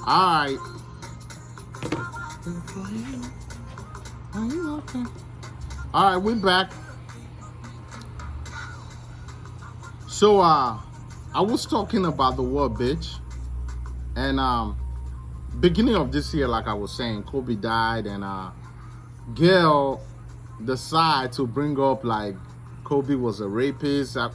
All right. All right, we're back. So, I was talking about the word bitch, and beginning of this year, like I was saying, Kobe died, and Gail decided to bring up like Kobe was a rapist. I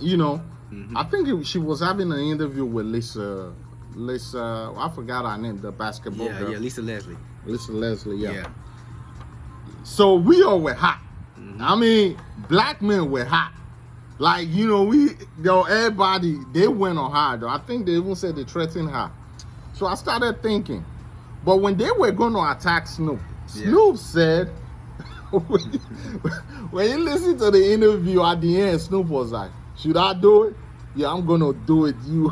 think she was having an interview with Lisa. I forgot her name, the basketball girl. Yeah, Lisa Leslie. Lisa Leslie, yeah. So we all were hot. I mean, black men were hot. Like, everybody, they went on her, though. I think they even said they threatened her. So I started thinking. But when they were going to attack Snoop, Snoop said, when you listen to the interview at the end, Snoop was like, should I do it? Yeah, I'm going to do it, you.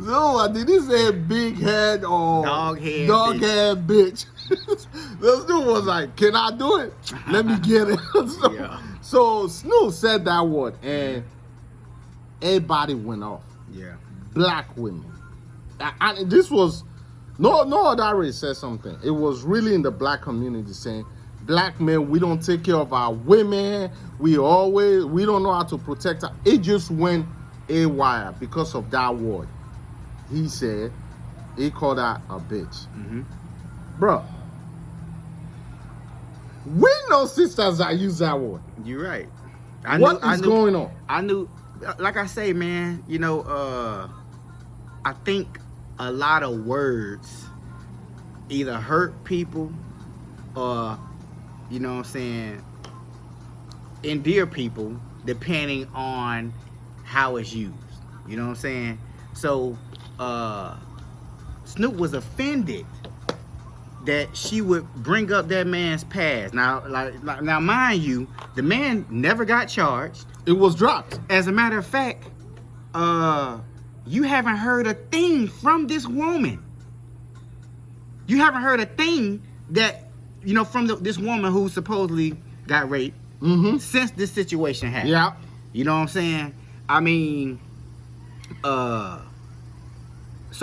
So did he say big head or dog head bitch? The Snoop was like, can I do it? Let me get it. So Snoop said that word, and everybody went off. Yeah. Black women. And this was, no other race said something. It was really in the black community saying, black men, we don't take care of our women. We don't know how to protect her. It just went haywire because of that word. He said, he called her a bitch. Bro, we know sisters that use that word. You're right. What is going on? I knew, like I say, man, I think a lot of words either hurt people or, endear people depending on how it's used. You know what I'm saying? So, Snoop was offended that she would bring up that man's past. Now, now, mind you, the man never got charged. It was dropped. As a matter of fact, you haven't heard a thing from this woman. You haven't heard a thing that, from this woman who supposedly got raped since this situation happened. Yeah. You know what I'm saying? I mean, so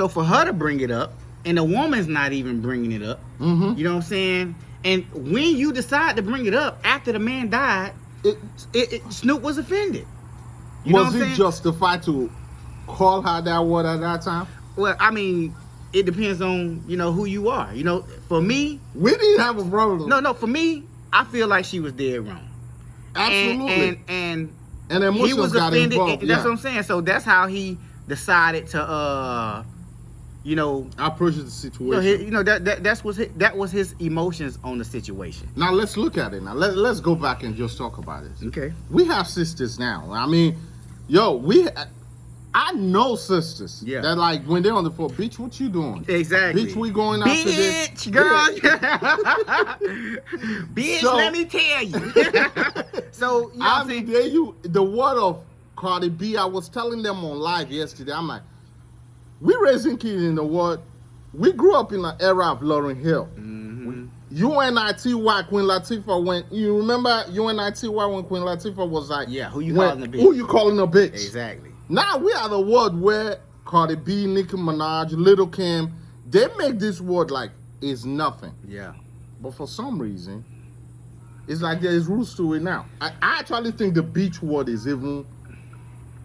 for her to bring it up, and the woman's not even bringing it up, you know what I'm saying? And when you decide to bring it up after the man died, Snoop was offended. Was he justified to call her that word at that time? Well, I mean, it depends on, who you are. For me... We didn't have a problem. No, for me, I feel like she was dead wrong. Absolutely. And emotions he was got offended. involved. That's what I'm saying. So that's how he decided to, approach the situation. That was his emotions on the situation. Now let's look at it. Now let's go back and just talk about it. Okay. We have sisters now. I mean, I know sisters that like when they're on the floor, bitch, what you doing? Exactly. Bitch, we going out today. Bitch, girl. Bitch, let me tell you. So, the word of Cardi B, I was telling them on live yesterday, I'm like, we raising kids in the world. We grew up in an era of Lauryn Hill. UNITY, Queen Latifah went. You remember UNITY when Queen Latifah was like, who you calling a bitch? Who you calling a bitch? Exactly. Now we are the world where Cardi B, Nicki Minaj, Lil' Kim, they make this word like it's nothing. Yeah. But for some reason, it's like there's roots to it now. I actually think the bitch word is even...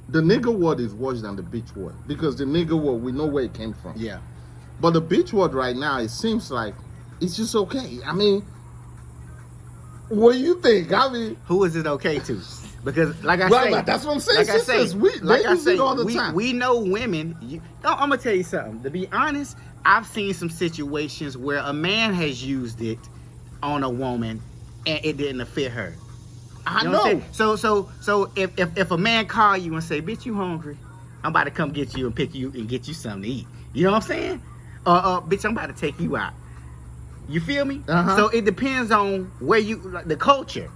The nigga word is worse than the bitch word. Because the nigga word, we know where it came from. Yeah. But the bitch word right now, it seems like it's just okay. I mean, what do you think? I mean... Who is it okay to? Because, like I say... That's what I'm saying. Like I say, they use it all the time. We know women... I'm going to tell you something. To be honest, I've seen some situations where a man has used it on a woman and it didn't fit her. I know. So if a man call you and say, bitch, you hungry? I'm about to come get you and pick you and get you something to eat. You know what I'm saying? Bitch, I'm about to take you out. You feel me? So it depends on where the culture.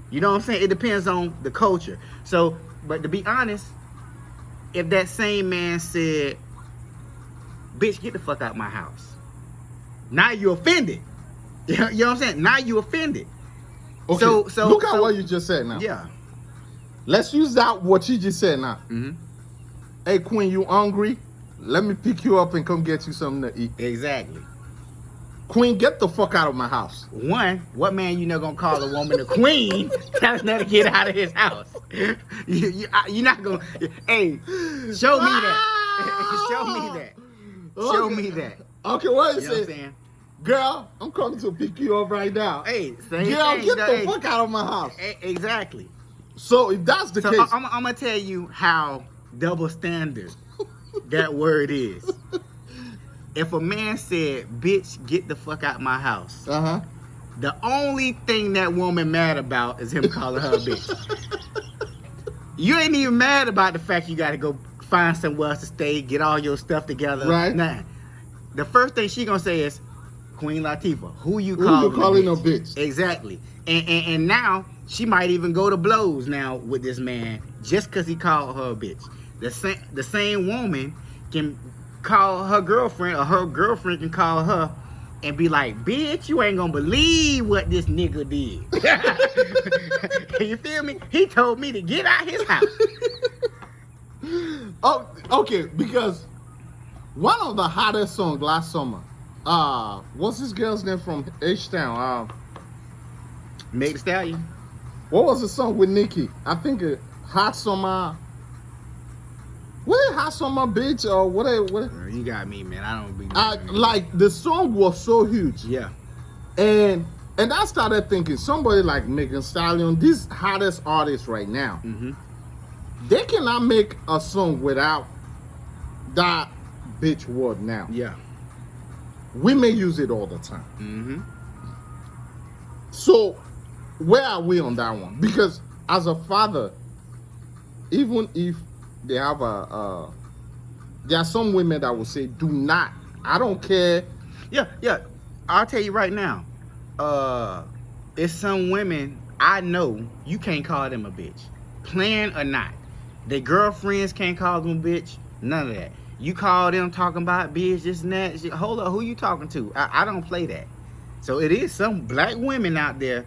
You know what I'm saying? It depends on the culture. So, but to be honest, if that same man said, bitch, get the fuck out my house. Now you offended. You know what I'm saying? Now you offended. Okay. So look at what you just said now. Yeah. Let's use that what you just said now. Hey Queen, you hungry? let me pick you up and come get you something to eat. Exactly. Queen, get the fuck out of my house. One, what man you not gonna call a woman a queen telling her to get out of his house? You're not gonna. Hey, show me that. Show me that. Show me that. Okay, what is You know what I'm it? saying? Girl, I'm coming to pick you up right now. Hey, same Girl, thing, get the hey. fuck out of my house. Exactly. So if that's the So case, I'm gonna tell you how double standard that word is. If a man said, "Bitch, get the fuck out my house," the only thing that woman mad about is him calling her a bitch. You ain't even mad about the fact you gotta go find somewhere else to stay, get all your stuff together. Right. Nah. The first thing she gonna say is, "Queen Latifah, who you Who calling, you calling a bitch?" Exactly. And now she might even go to blows now with this man just because he called her a bitch. The same woman can call her girlfriend, or her girlfriend can call her and be like, "Bitch, you ain't gonna believe what this nigga did." You feel me? He told me to get out his house. Oh, okay, because one of the hottest songs last summer, what's this girl's name from H-Town? Meg Thee Stallion. What was the song with Nicki? I think Hot Summer. What Hot Summer Bitch or what? Girl, you got me, man. I don't be. Like the song was so huge. Yeah. And I started thinking somebody like Megan Thee Stallion, these hottest artists right now, they cannot make a song without that bitch word now. Yeah. Women use it all the time. Mm-hmm. So where are we on that one? Because as a father, even if they have there are some women that will say, "Do not. I don't care." Yeah. I'll tell you right now. It's some women I know you can't call them a bitch, playing or not. Their girlfriends can't call them a bitch. None of that. You call them talking about bitch, this and that. Hold up, who you talking to? I don't play that. So it is some black women out there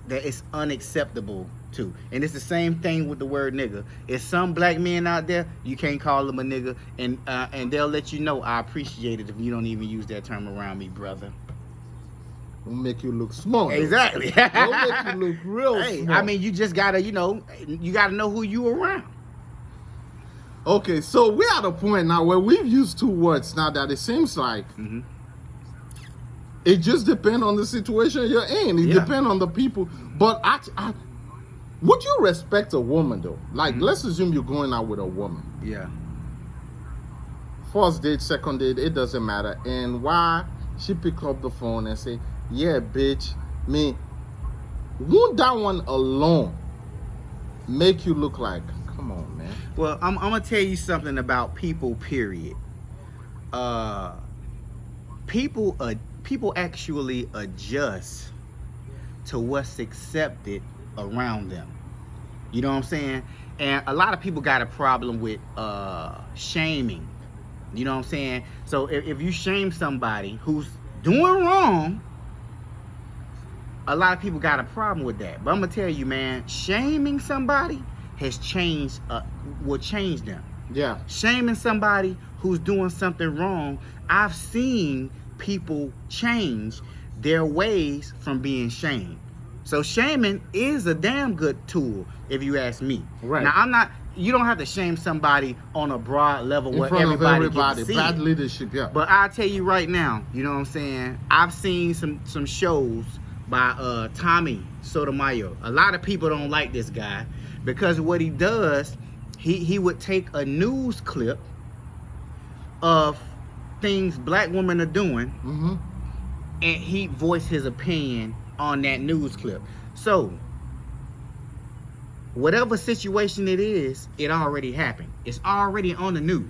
that it's unacceptable to. And it's the same thing with the word nigga. It's some black men out there, you can't call them a nigga, and they'll let you know, "I appreciate it if you don't even use that term around me, brother." It'll make you look small. Exactly. It'll make you look real small. I mean, you just gotta, you gotta know who you around. Okay, so we're at a point now where we've used two words now that it seems like it just depends on the situation you're in. It depends on the people. But would you respect a woman though? Like, let's assume you're going out with a woman. Yeah. First date, second date, it doesn't matter. And why she pick up the phone and say, "Yeah, bitch, me." Won't that one alone make you look like, come on, man? Well, I'm gonna tell you something about people. Period. People actually adjust to what's accepted around them. You know what I'm saying? And a lot of people got a problem with shaming. You know what I'm saying? So if you shame somebody who's doing wrong, a lot of people got a problem with that. But I'm gonna tell you, man, shaming somebody has changed, will change them. Yeah. Shaming somebody who's doing something wrong, I've seen people change their ways from being shamed. So shaming is a damn good tool, if you ask me. Right. Now, you don't have to shame somebody on a broad level In where front everybody of everybody. can see Bad it. leadership, yeah. But I'll tell you right now, you know what I'm saying? I've seen some shows by Tommy Sotomayor. A lot of people don't like this guy because what he does, he would take a news clip of things black women are doing, and he voiced his opinion on that news clip. So whatever situation it is, it already happened. It's already on the news.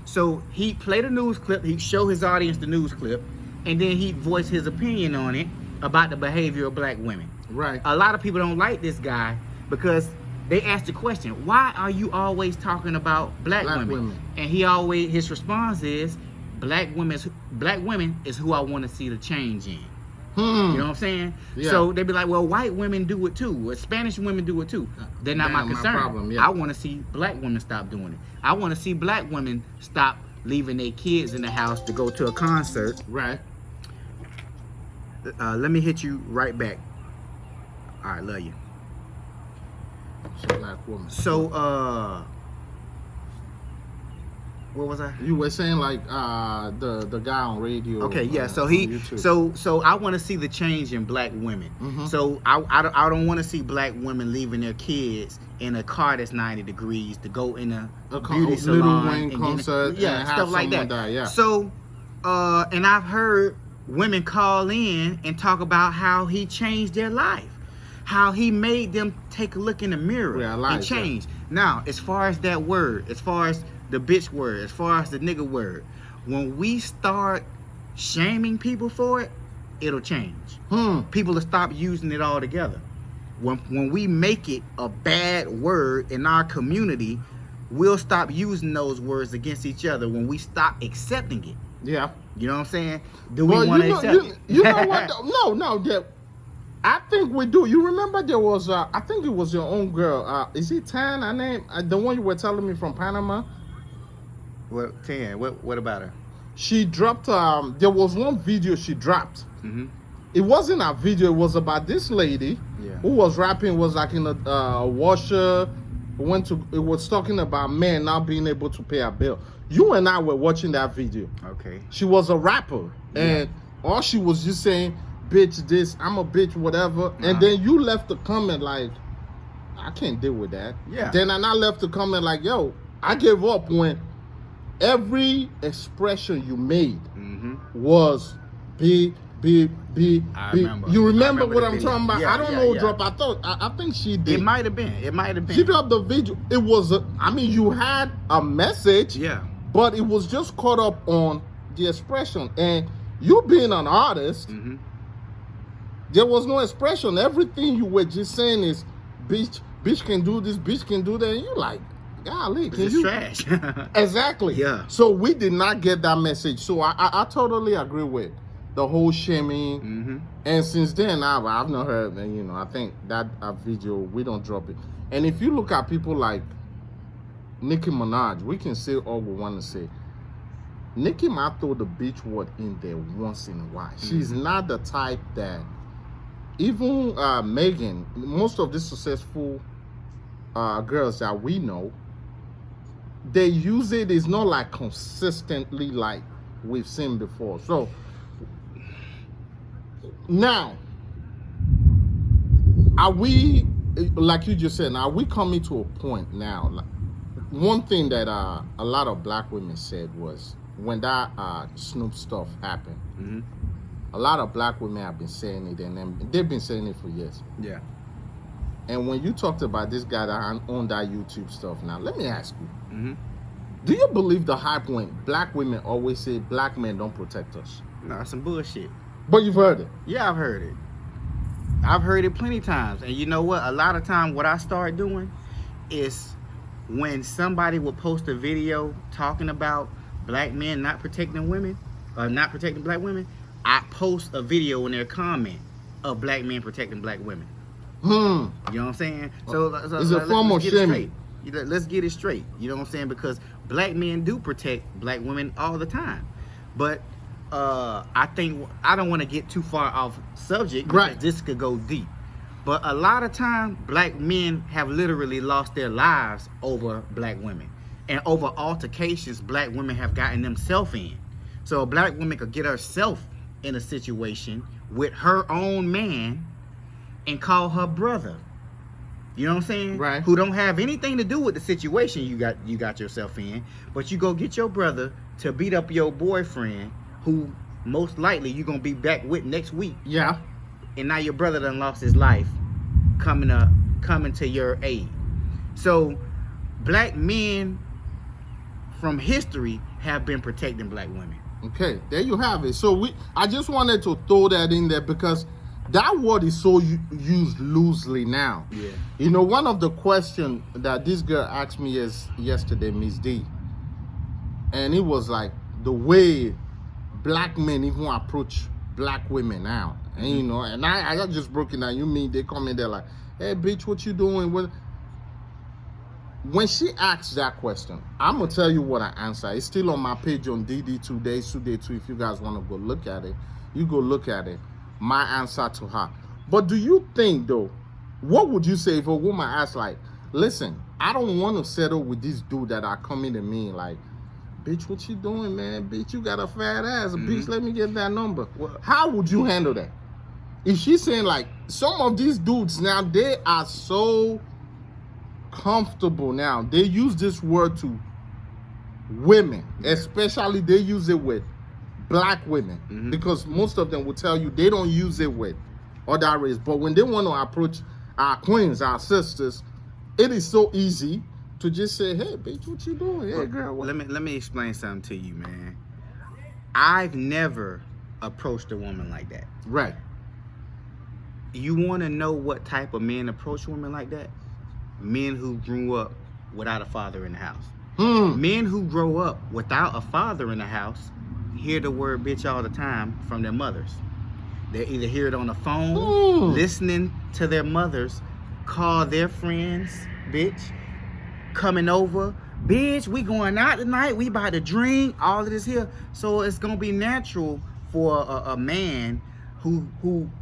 So he played a news clip, he showed his audience the news clip, and then he voiced his opinion on it about the behavior of black women. Right. A lot of people don't like this guy because they ask the question, why are you always talking about black women? And his response is, black women is who I want to see the change in. You know what I'm saying? Yeah. So they be like, well, white women do it too. Or Spanish women do it too. They're not my concern. problem, yeah. I want to see black women stop doing it. I want to see black women stop leaving their kids in the house to go to a concert. Right. Let me hit you right back. All right, love you. She's a black woman. So, what was I? You were saying like the guy on radio. Okay, yeah. So on he, YouTube. so I want to see the change in black women. Mhm. So I don't want to see black women leaving their kids in a car that's 90 degrees to go in a beauty salon, Little Wayne and concert, yeah, and have stuff like that. Die, yeah. So, and I've heard women call in and talk about how he changed their life, how he made them take a look in the mirror and change. Yeah. Now, as far as that word, as far as the bitch word, as far as the nigga word, when we start shaming people for it, it'll change. People will stop using it altogether. When we make it a bad word in our community, we'll stop using those words against each other when we stop accepting it. Yeah. You know what I'm saying? Do we want to accept it? You know what? No. I think we do. You remember there was, I think it was your own girl. Is it Tan? Her name? The one you were telling me from Panama? What, Tan? What about her? She dropped, there was one video she dropped. Mm-hmm. It wasn't a video. It was about this lady who was rapping, was like in a washer. It was talking about men not being able to pay a bill. You and I were watching that video. Okay. She was a rapper. And all she was just saying, bitch this, I'm a bitch, whatever. And then you left the comment like, I can't deal with that. Yeah. Then I left the comment like, yo, I gave up when every expression you made was be. I remember. You remember what I'm talking about? Yeah, I don't know who dropped. I think she did. It might have been. She dropped the video. It was, you had a message. Yeah. But it was just caught up on the expression. And you being an artist, there was no expression. Everything you were just saying is, bitch can do this, bitch can do that. And you're like, golly, can you? Trash. Exactly. Yeah. So we did not get that message. So I totally agree with the whole shaming. And since then, I've not heard, and I think that video, we don't drop it. And if you look at people like Nicki Minaj, we can say all we want to say. Nicki might throw the bitch word in there once in a while. She's not the type that, even Megan, most of the successful girls that we know, they use it. It's not like consistently like we've seen before. So now, are we, like you just said, are we coming to a point now? Like, one thing that a lot of black women said was, when that Snoop stuff happened, a lot of black women have been saying it, and they've been saying it for years. Yeah. And when you talked about this guy that owned that YouTube stuff, now let me ask you, do you believe the hype when black women always say black men don't protect us? No, that's some bullshit. But you've heard it. Yeah, I've heard it. I've heard it plenty of times. And you know what? A lot of time what I start doing is when somebody will post a video talking about black men not protecting women, or not protecting black women, I post a video in their comment of black men protecting black women. You know what I'm saying? So it's a form of shaming. Let's get it straight. You know what I'm saying? Because black men do protect black women all the time. But I think I don't want to get too far off subject, because this could go deep. But a lot of time, black men have literally lost their lives over black women. And over altercations black women have gotten themselves in. So a black woman could get herself in a situation with her own man and call her brother. You know what I'm saying? Right. Who don't have anything to do with the situation you got yourself in, but you go get your brother to beat up your boyfriend, who most likely you're gonna be back with next week. Yeah. And now your brother done lost his life coming to your aid. So black men from history have been protecting black women. Okay, there you have it. So I just wanted to throw that in there because that word is so used loosely now. Yeah. You know, one of the questions that this girl asked me yesterday, Miss D, and it was like the way black men even approach black women now. And you know, and I just broke it down. You mean they come in there like, hey bitch, what you doing? when she asks that question, I'm gonna tell you what I answer. It's still on my page on DD2 Days Today too. If you guys want to go look at it, you go look at it. My answer to her. But do you think though, what would you say if a woman asks like, listen, I don't want to settle with this dude that are coming to me like, bitch, what you doing, man? Bitch, you got a fat ass. Bitch, let me get that number. Well, how would you handle that? If she's saying like, some of these dudes now, they are so comfortable now. They use this word to women, especially they use it with black women, because most of them will tell you they don't use it with other race. But when they want to approach our queens, our sisters, it is so easy to just say, hey, bitch, what you doing? Hey, girl. What? Let me explain something to you, man. I've never approached a woman like that. Right. You want to know what type of men approach women like that? Men who grew up without a father in the house. Men who grow up without a father in the house hear the word bitch all the time from their mothers. They either hear it on the phone, listening to their mothers call their friends bitch, coming over, bitch, we going out tonight, we about to drink, all of this here. So it's going to be natural for a man who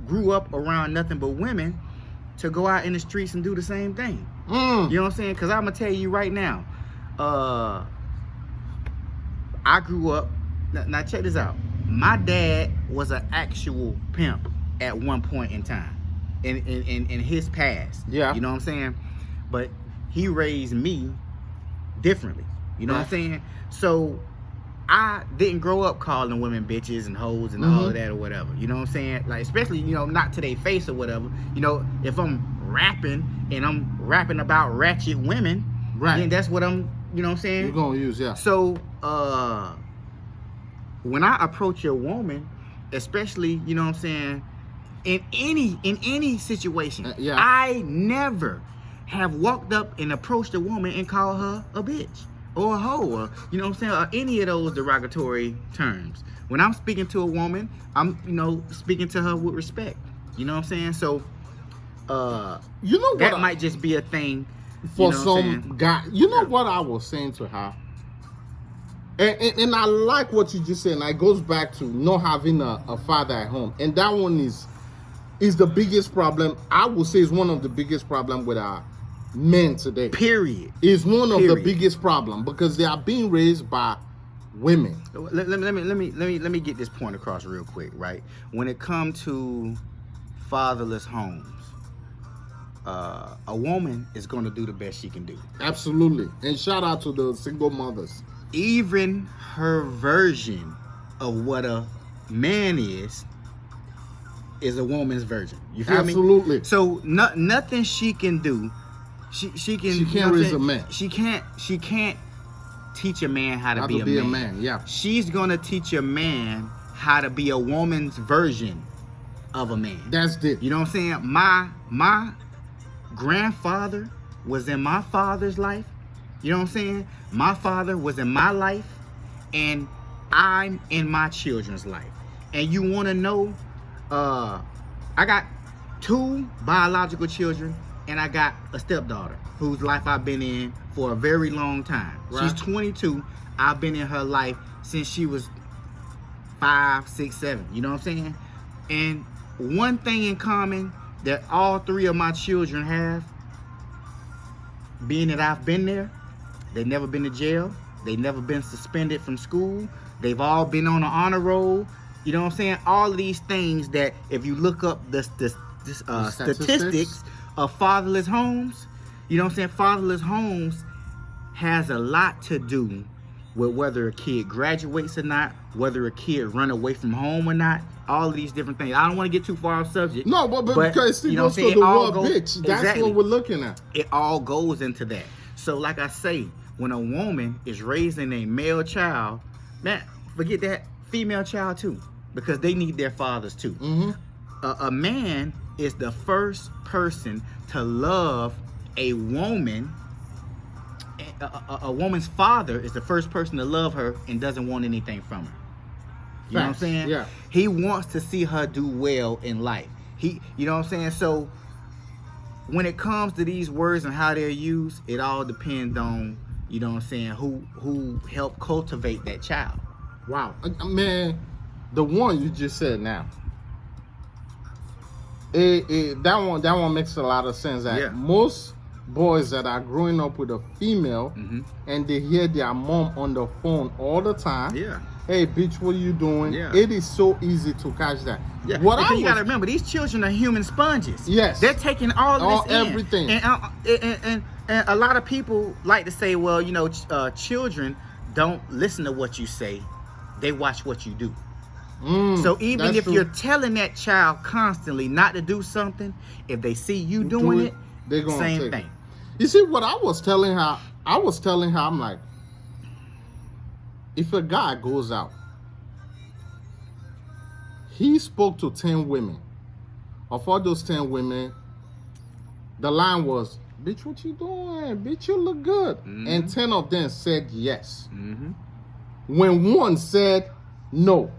grew up around nothing but women to go out in the streets and do the same thing. You know what I'm saying? Because I'm going to tell you right now, I grew up, now check this out. My dad was an actual pimp at one point in time in his past. Yeah. You know what I'm saying? But he raised me differently. You know what I'm saying? So I didn't grow up calling women bitches and hoes and all of that or whatever. You know what I'm saying? Like, especially, you know, not to their face or whatever. You know, if I'm rapping and I'm rapping about ratchet women, then that's what I'm, you know what I'm saying? You're going to use, yeah. So, when I approach a woman, especially, you know what I'm saying, in any situation, I never have walked up and approached a woman and called her a bitch or a hoe, or, you know what I'm saying, or any of those derogatory terms. When I'm speaking to a woman, I'm, you know, speaking to her with respect. You know what I'm saying? So, you know, that might just be a thing for some guy. You know what I was saying to her? And I like what you just said, and it goes back to not having a father at home. And that one is the biggest problem. I would say is one of the biggest problem with our men today. Period. Is one of the biggest problem, because they are being raised by women. Let me get this point across real quick, right? When it comes to fatherless homes, a woman is going to do the best she can do. Absolutely. And shout out to the single mothers. Even her version of what a man is a woman's version. You feel me? Absolutely. So nothing she can do. She can't raise a man. She can't teach a man how to be a man. Yeah. She's gonna teach a man how to be a woman's version of a man. That's it. You know what I'm saying? My grandfather was in my father's life. You know what I'm saying? My father was in my life, and I'm in my children's life. And you want to know, I got 2 biological children, and I got a stepdaughter whose life I've been in for a very long time. Right. She's 22. I've been in her life since she was 5, 6, 7. You know what I'm saying? And one thing in common that all 3 of my children have, being that I've been there, they've never been to jail. They've never been suspended from school. They've all been on an honor roll. You know what I'm saying? All of these things that if you look up the statistics of fatherless homes, you know what I'm saying? Fatherless homes has a lot to do with whether a kid graduates or not, whether a kid run away from home or not. All of these different things. I don't want to get too far off subject. No, but because it goes to the word bitch. That's what we're looking at. It all goes into that. So like I say, when a woman is raising a male child, man, forget that female child too, because they need their fathers too. A man is the first person to love a woman. A woman's father is the first person to love her and doesn't want anything from her. You know what I'm saying? Yeah. He wants to see her do well in life. You know what I'm saying? So when it comes to these words and how they're used, it all depends on, you know what I'm saying, who helped cultivate that child. Wow, man, the one you just said now, that one makes a lot of sense. That most boys that are growing up with a female and they hear their mom on the phone all the time. Yeah. Hey, bitch, what are you doing? Yeah. It is so easy to catch that. Yeah. Because you gotta remember, these children are human sponges. Yes. They're taking all this everything. And a lot of people like to say, well, you know, children don't listen to what you say; they watch what you do. So even if you're telling that child constantly not to do something, if they see you doing it, they're gonna same thing. You see what I was telling her? I'm like, if a guy goes out, he spoke to 10 women. Of all those 10 women, the line was, bitch, what you doing? Bitch, you look good. And 10 of them said yes. When one said no,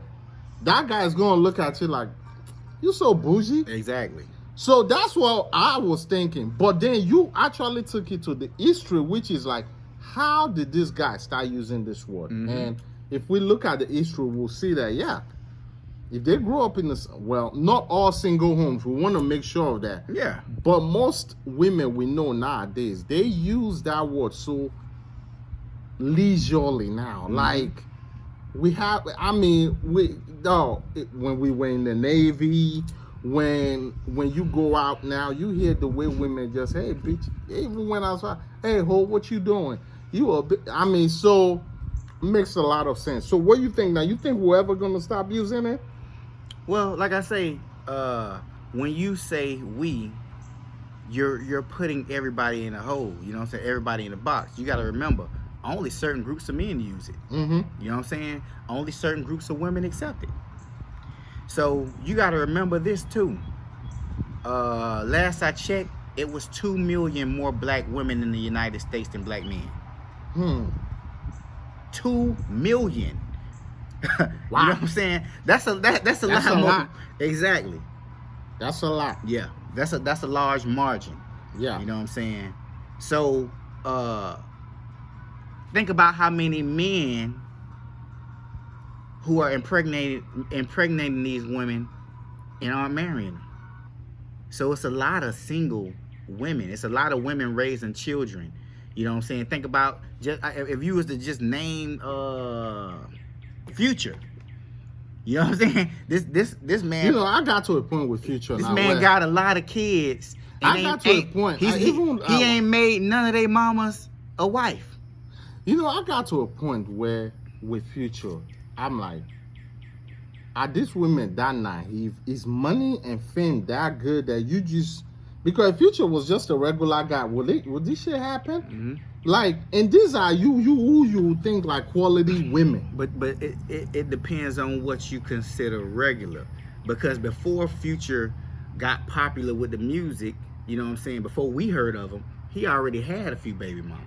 that guy's going to look at you like, you so bougie. Exactly. So that's what I was thinking. But then you actually took it to the history, which is like, how did this guy start using this word? And if we look at the history, we'll see that, yeah, if they grew up in this, well, not all single homes, we want to make sure of that. Yeah. But most women we know nowadays, they use that word so leisurely now. Like, we have, I mean, when we were in the Navy, when you go out now, you hear the way women just, hey, bitch, even when outside, hey, ho, what you doing? You a bit, I mean, so makes a lot of sense. So what do you think now? You think we're ever gonna stop using it? Well, like I say, when you say we, you're putting everybody in a hole. You know what I'm saying? Everybody in a box. You got to remember, only certain groups of men use it. You know what I'm saying? Only certain groups of women accept it. So you got to remember this too. Last I checked, it was 2 million more black women in the United States than black men. 2 million. Wow. You know what I'm saying? That's a lot more. Exactly. That's a lot. Yeah. That's a large margin. Yeah. You know what I'm saying? So think about how many men who are impregnating these women and aren't marrying them. So it's a lot of single women. It's a lot of women raising children. You know what I'm saying? Think about, just if you was to just name Future. You know what I'm saying? This man. You know, I got to a point with Future. This man got a lot of kids. I got to a point. He ain't made none of their mamas a wife. You know, I got to a point where with Future, I'm like, are these women that naive? Is money and fame that good that you just, because if Future was just a regular guy, would this shit happen? Like, and these are who you think like quality women. But it depends on what you consider regular. Because before Future got popular with the music, you know what I'm saying, before we heard of him, he already had a few baby mamas.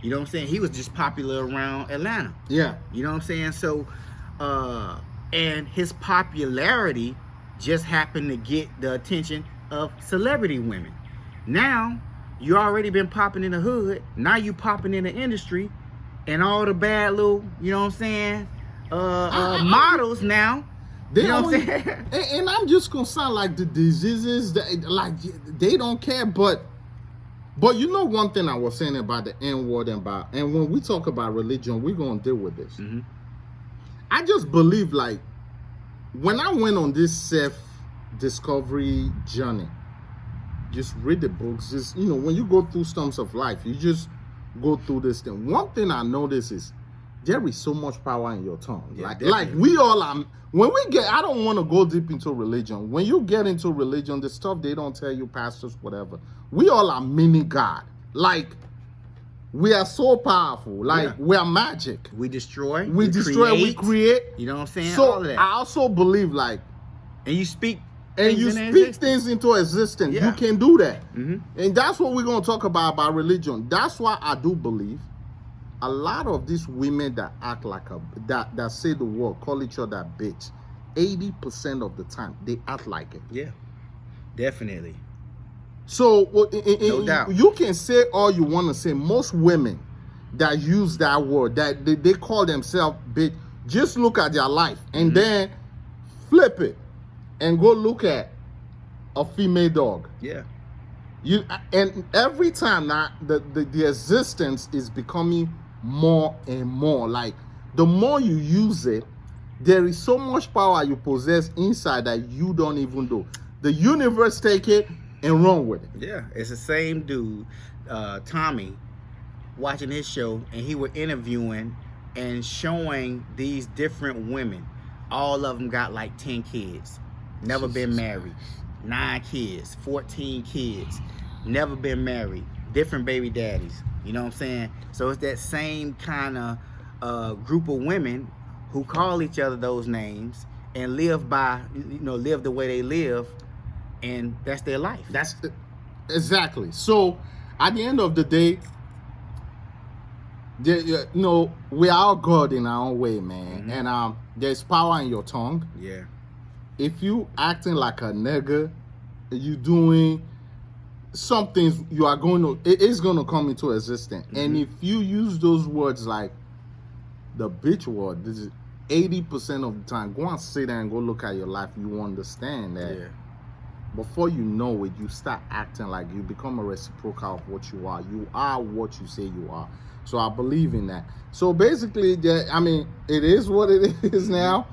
You know what I'm saying? He was just popular around Atlanta. Yeah. You know what I'm saying? So, and his popularity just happened to get the attention of celebrity women. Now, you already been popping in the hood. Now you popping in the industry, and all the bad little, you know what I'm saying, models now. You know what I'm saying? And I'm just concerned, like the diseases, like they don't care. But you know one thing I was saying about the N-word and when we talk about religion, we're gonna deal with this. I just believe, like, when I went on this self-discovery journey, just read the books, just, you know, when you go through storms of life, you just go through this thing. One thing I notice is there is so much power in your tongue. Yeah, like we all are. When we get, I don't want to go deep into religion. When you get into religion, the stuff they don't tell you, pastors, whatever, we all are mini God. Like, we are so powerful. Like, we are magic. We destroy. We destroy. We create. You know what I'm saying? So all of that. I also believe, like, and you speak. And you speak things into existence. Yeah. You can do that. And that's what we're going to talk about religion. That's why I do believe a lot of these women that act like that say the word, call each other bitch, 80% of the time, they act like it. Yeah, definitely. So No doubt. you can say all you want to say. Most women that use that word, that they call themselves bitch, just look at their life and then flip it and go look at a female dog. Yeah. And every time now the existence is becoming more and more. Like the more you use it, there is so much power you possess inside that you don't even know. The universe take it and run with it. Yeah, it's the same dude, Tommy, watching his show, and he were interviewing and showing these different women. All of them got like 10 kids, never been married, 9 kids, 14 kids, never been married, different baby daddies. You know what I'm saying? So it's that same kind of group of women who call each other those names and live by, live the way they live, and that's their life. That's exactly. So at the end of the day, we are God in our own way, man. And there's power in your tongue. Yeah. If you acting like a nigga, you doing some things, you are going to, it is going to come into existence. And if you use those words like the bitch word, this is 80% of the time, go and sit there and go look at your life. You understand that before you know it, you start acting like you become a reciprocal of what you are. You are what you say you are. So I believe in that. So basically, it is what it is now.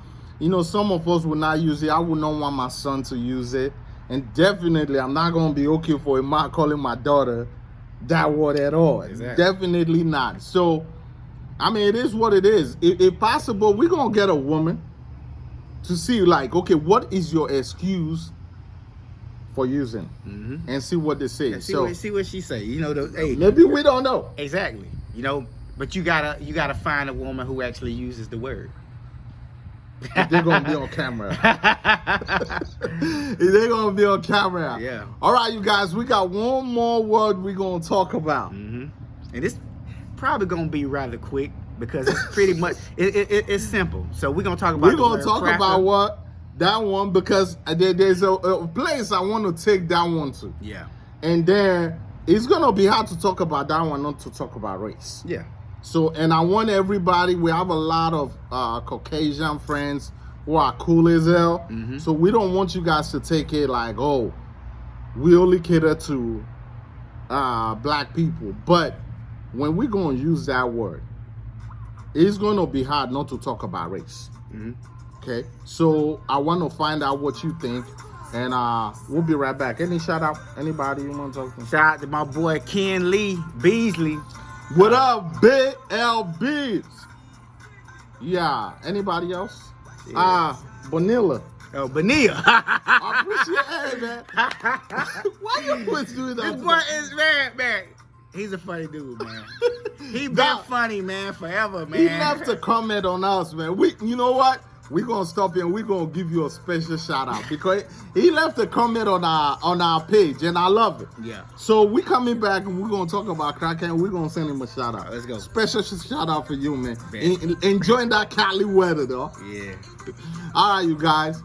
Some of us will not use it. I would not want my son to use it. And definitely, I'm not going to be okay for a man calling my daughter that word at all. Exactly. Definitely not. So, it is what it is. If possible, we're going to get a woman to see, like, okay, what is your excuse for using? And see what they say. Yeah, see what she say. Hey, maybe we don't know. Exactly. But you gotta find a woman who actually uses the word. They're gonna be on camera. They're gonna be on camera. Yeah. All right, you guys, we got one more word we're gonna talk about. And it's probably gonna be rather quick because it's pretty much it's simple. So we're gonna talk about. We're gonna talk about what that one, because there's a place I want to take that one to. Yeah. And then it's gonna be hard to talk about that one, not to talk about race. Yeah. So, and I want everybody, we have a lot of Caucasian friends who are cool as hell. So we don't want you guys to take it like, oh, we only cater to black people. But when we're going to use that word, it's going to be hard not to talk about race. Okay? So I want to find out what you think. And we'll be right back. Any shout out? Anybody you want to talk to? Shout out to my boy Ken Lee Beasley. What up, Big LBs? Yeah. Anybody else? Bonilla. Oh, Bonilla. I appreciate it, man. Why you always doing that? This boy is man. He's a funny dude, man. He been funny, man, forever, man. He left a comment on us, man. You know what? We're gonna stop here and we're gonna give you a special shout out because he left a comment on our page and I love it. Yeah. So we coming back and we're gonna talk about crack and we're gonna send him a shout out. Let's go. Special shout out for you, man. Enjoying that Cali weather though. Yeah. All right, you guys.